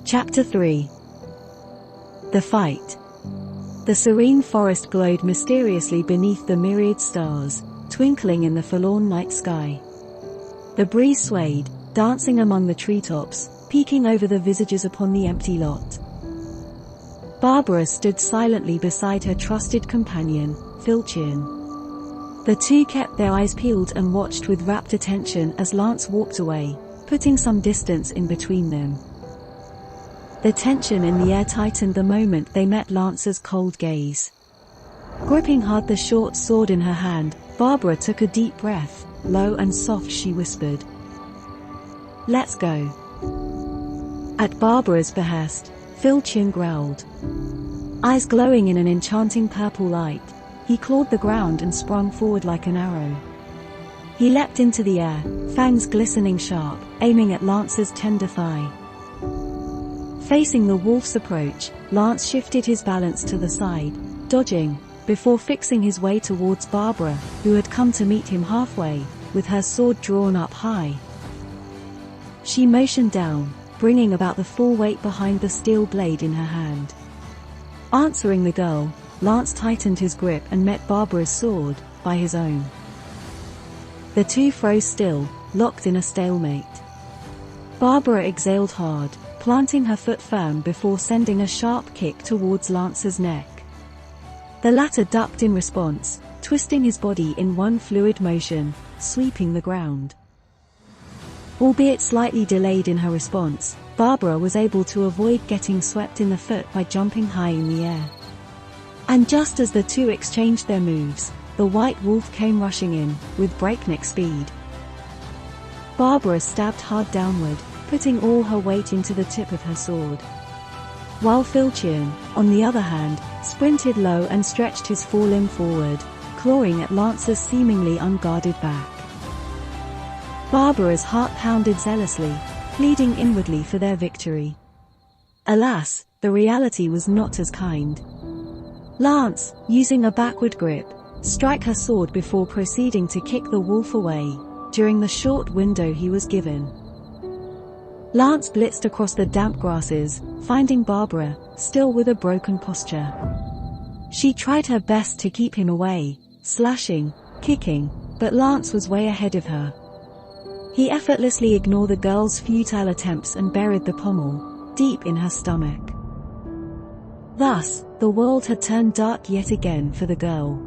Chapter 3. The Fight. The serene forest glowed mysteriously beneath the myriad stars, twinkling in the forlorn night sky. The breeze swayed, dancing among the treetops, peeking over the visages upon the empty lot. Barbara stood silently beside her trusted companion, Filchion. The two kept their eyes peeled and watched with rapt attention as Lance walked away, putting some distance in between them. The tension in the air tightened the moment they met Lance's cold gaze. Gripping hard the short sword in her hand, Barbara took a deep breath. Low and soft she whispered, "Let's go." At Barbara's behest, Filchion growled. Eyes glowing in an enchanting purple light, he clawed the ground and sprung forward like an arrow. He leapt into the air, fangs glistening sharp, aiming at Lance's tender thigh. Facing the wolf's approach, Lance shifted his balance to the side, dodging, before fixing his way towards Barbara, who had come to meet him halfway, with her sword drawn up high. She motioned down, bringing about the full weight behind the steel blade in her hand. Answering the girl, Lance tightened his grip and met Barbara's sword, by his own. The two froze still, locked in a stalemate. Barbara exhaled hard, planting her foot firm before sending a sharp kick towards Lance's neck. The latter ducked in response, twisting his body in one fluid motion, sweeping the ground. Albeit slightly delayed in her response, Barbara was able to avoid getting swept in the foot by jumping high in the air. And just as the two exchanged their moves, the white wolf came rushing in, with breakneck speed. Barbara stabbed hard downward, putting all her weight into the tip of her sword. While Filchion, on the other hand, sprinted low and stretched his forelimb forward, clawing at Lance's seemingly unguarded back. Barbara's heart pounded zealously, pleading inwardly for their victory. Alas, the reality was not as kind. Lance, using a backward grip, struck her sword before proceeding to kick the wolf away, during the short window he was given. Lance blitzed across the damp grasses, finding Barbara, still with a broken posture. She tried her best to keep him away, slashing, kicking, but Lance was way ahead of her. He effortlessly ignored the girl's futile attempts and buried the pommel, deep in her stomach. Thus, the world had turned dark yet again for the girl.